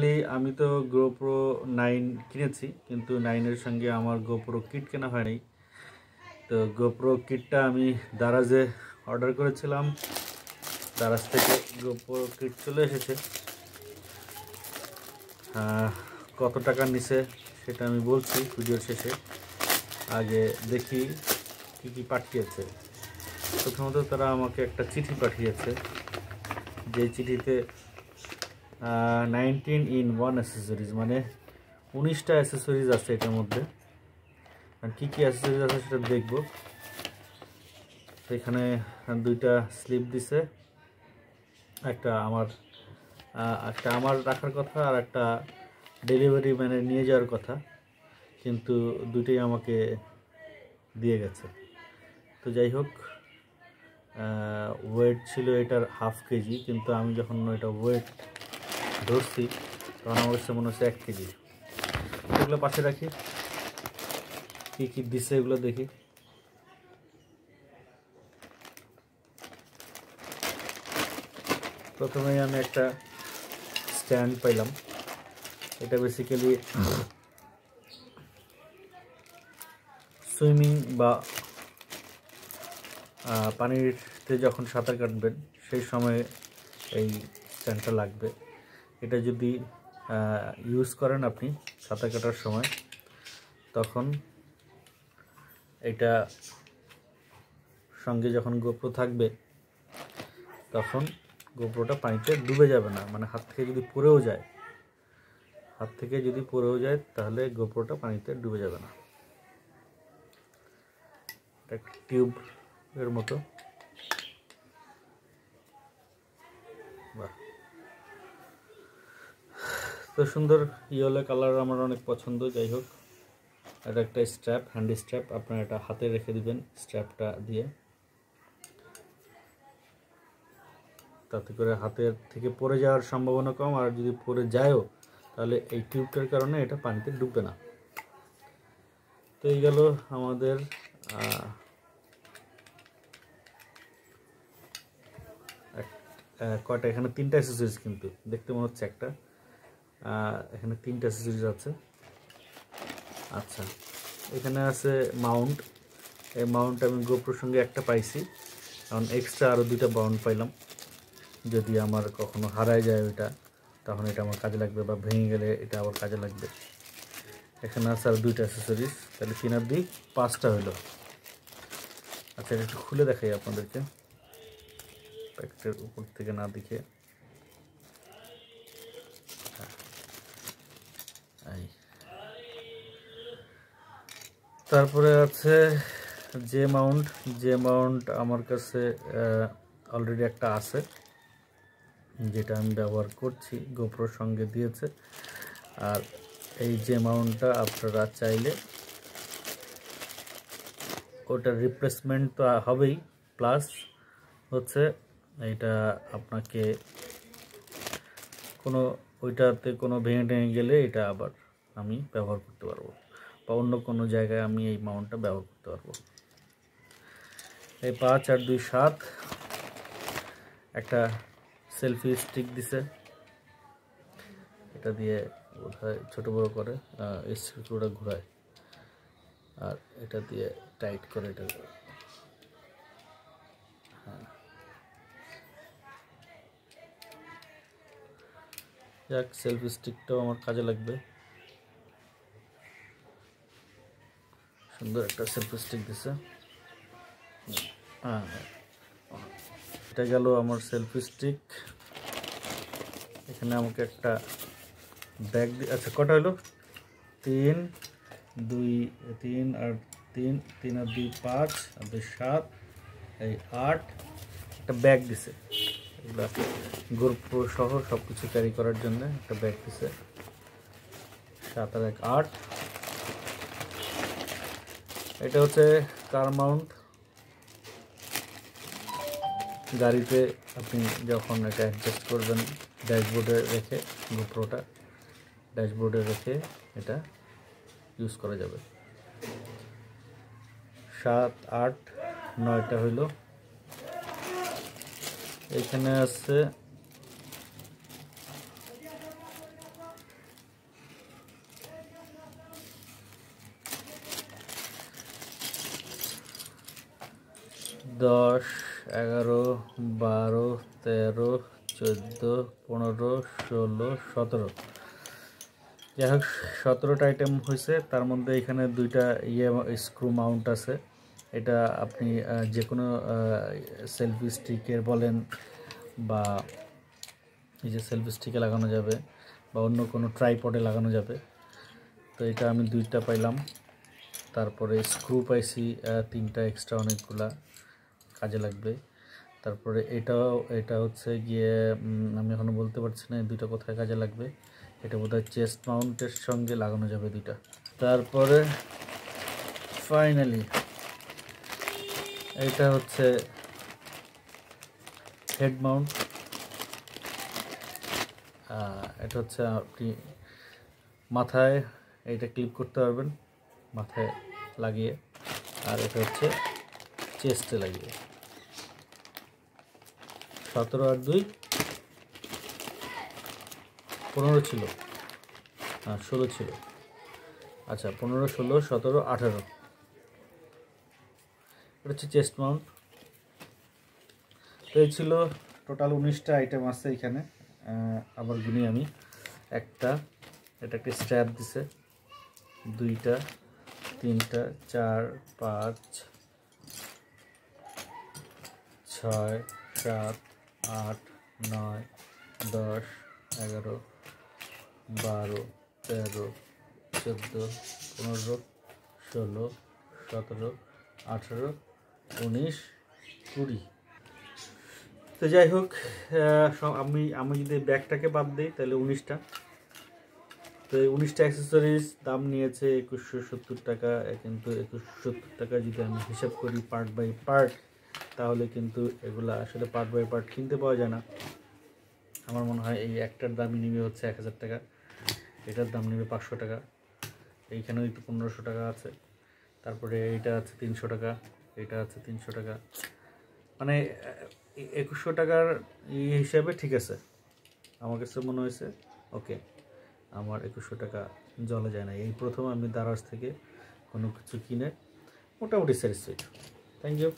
Basically আমি তো GoPro 9 কিনেছি, কিন্তু 9 এর সঙ্গে আমার GoPro কিট কেনা হয়নি। তো GoPro কিটটা আমি দারাজে অর্ডার করেছিলাম, দারাজ থেকে GoPro কিট চলে এসেছে। কত টাকা নিছে সেটা আমি বলছি ভিডিওর শেষে। আগে দেখি কি কি পাঠিয়েছে। প্রথমত তারা আমাকে একটা চিঠি পাঠিয়েছে, যে চিঠিতে 19 in 1 অ্যাসেসরিজ, মানে 19টা অ্যাসেসরিজ আছে এটার মধ্যে। আর কী কী অ্যাসেসরিজ আছে সেটা দেখব। এখানে দুইটা স্লিপ দিছে, একটা আমার রাখার কথা আর একটা ডেলিভারি ম্যানের নিয়ে যাওয়ার কথা, কিন্তু দুটোই আমাকে দিয়ে গেছে। তো যাই হোক, ওয়েট ছিল এটার ½ কেজি, কিন্তু আমি যখন এটা ওয়েট ধরছি তখন আমার কাছে মনে হচ্ছে 1 কেজি। এগুলো পাশে রাখি, কী কী দিছে এগুলো দেখি। প্রথমেই আমি একটা স্ট্যান্ড পাইলাম। এটা বেসিক্যালি সুইমিং বা পানিতে যখন সাঁতার কাটবেন সেই সময় এই স্ট্যান্ডটা লাগবে। এটা যদি ইউজ করেন আপনি সাঁতার কাটার সময়, তখন এটা সঙ্গে যখন GoPro থাকবে তখন GoProটা পানিতে ডুবে যাবে না। মানে হাত থেকে যদি পড়েও যায় তাহলে GoProটা পানিতে ডুবে যাবে না। এটা একটা টিউব এর মতো। বাহ, তো সুন্দর ইয়েলো কালার আমার অনেক পছন্দ। যাই হোক, এটা একটা স্ট্র্যাপ, হ্যান্ডি স্ট্র্যাপ। আপনারা এটা হাতে রেখে দিবেন স্ট্র্যাপটা দিয়ে, তাতে করে হাতের থেকে পড়ে যাওয়ার সম্ভাবনা কম। আর যদি পড়ে যায়ও তাহলে এই টিউবটার কারণে এটা পানিতে ডুববে না। তো এই গেল আমাদের কয়টা, এখানে 3টা অ্যাক্সেসরিজ, কিন্তু দেখতে মনে হচ্ছে একটা। এখানে 3টা অ্যাক্সেসরিজ আছে। আচ্ছা, এখানে আছে মাউন্ট। এই মাউন্ট আমি GoProর সঙ্গে একটা পাইছি, কারণ এক্সট্রা আরও 2টা মাউন্ট পাইলাম। যদি আমার কখনো হারায় যায় ওইটা, তখন এটা আমার কাজে লাগবে, বা ভেঙে গেলে এটা আবার কাজে লাগবে। এখানে আছে আর 2টা অ্যাক্সেসরিজ, তাহলে 3 আর 2 5টা হলো। আচ্ছা, এটা একটু খুলে দেখাই আপনাদেরকে, প্যাকেটের উপর থেকে না দেখে। তারপরে আছে যে মাউন্ট আমার কাছে অলরেডি একটা আছে, যেটা আমি ব্যবহার করছি, GoProর সঙ্গে দিয়েছে। আর এই যে মাউন্টটা আপনারা চাইলে ওটার রিপ্লেসমেন্ট তো হবেই, প্লাস হচ্ছে এটা আপনাকে ওইটাতে কোনো ভেঙে গেলে এটা আবার আমি ব্যবহার করতে পারবো, বা অন্য কোনো জায়গায় আমি এই মাউন্টটা ব্যবহার করতে পারবো। এই 5 আর 2 7 একটা সেলফি স্টিক দিছে, এটা দিয়ে বোধহয় ছোটো বড়ো করে স্ক্রুটা ঘোরায়, আর এটা দিয়ে টাইট করে এটা। হ্যাঁ, যাক, সেলফি স্টিকটাও আমার কাজে লাগবে। সুন্দর একটা সেলফি স্টিক দিছে। হ্যাঁ, এটা গেল আমার সেলফি স্টিক। এখানে আমাকে একটা ব্যাগ আচ্ছা, কটা হলো? 3 আর 2 5 আর 2 7, এই 8। একটা ব্যাগ দিছে, এগুলা GoPro সহ সব কিছু ক্যারি করার জন্য একটা ব্যাগ দিছে। 7 আর 1 8। এটা হচ্ছে কার মাউন্ট। গাড়িতে আপনি যখন এটা অ্যাডজাস্ট করবেন, ড্যাশবোর্ডে রেখে, GoProটা ড্যাশবোর্ডে রেখে এটা ইউজ করা যাবে। 7 8 9টা হইল। এখানে আছে 10, 11, 12, 13, 14, 15, 16, 17। যাই হোক 17টা আইটেম হয়েছে। তার মধ্যে এখানে দুইটা স্ক্রু মাউন্ট আছে। এটা আপনি যে কোনো সেলফি স্টিকের বলেন বা এই যে সেলফি স্টিকে লাগানো যাবে বা অন্য কোনো ট্রাইপডে লাগানো যাবে। তো এটা আমি দুইটা পাইলাম। তারপরে স্ক্রু পাইছি 3টা এক্সট্রা, অনেকগুলা কাজে লাগবে। তারপরে এটা হচ্ছে গিয়ে আমি এখনও বলতে পারছি না এই দুইটা কোথায় কাজে লাগবে। এটা বোধহয় চেস্ট মাউন্টের সঙ্গে লাগানো যাবে দুইটা। তারপরে ফাইনালি এটা হচ্ছে হেড মাউন্ট। এটা হচ্ছে আপনি মাথায় এইটা ক্লিপ করতে পারবেন, মাথায় লাগিয়ে। আর এটা হচ্ছে চেস্টে লাগিয়ে। 17 আর 2 15 ছিল, 16 ছিল। আচ্ছা 15, 16, 17, 18। এটা হচ্ছে চেস্ট মাউন্ট। তো এই ছিল টোটাল 19টা আইটেম আছে এখানে। আবার গুনি আমি। একটা, এটা একটা স্ট্র্যাপ দিছে, 2টা, 3টা, 4, 5, 6, 7, 8, 9, 10, 11, 12, 13, 14, 15, 16, 17, 18, 19, 20। তো যাই হোক আমি যদি ব্যাগটাকে বাদ দিই তাহলে 19টা। তো এই 19টা অ্যাক্সেসরিজ দাম নিয়েছে 2170 টাকা। কিন্তু 2170 টাকা যদি আমি হিসাব করি পার্ট বাই পার্ট, তাহলে কিন্তু এগুলা আসলে পার্ট বাই পার্ট কিনতে পাওয়া যায় না। আমার মনে হয় এই একটার দামই নেবে হচ্ছে 1000 টাকা, এটার দাম নেবে 500 টাকা, এইখানেও একটু 1500 টাকা আছে। তারপরে এইটা আছে 300 টাকা, এইটা আছে 300 টাকা। মানে 2100 টাকার হিসাবে ঠিক আছে, আমার কাছে মনে হয়েছে ওকে। আমার 2100 টাকা জলে যায় না। এই প্রথম আমি দারাজ থেকে কোনো কিছু কিনে মোটামুটি স্যাটিসফাইড। Thank you.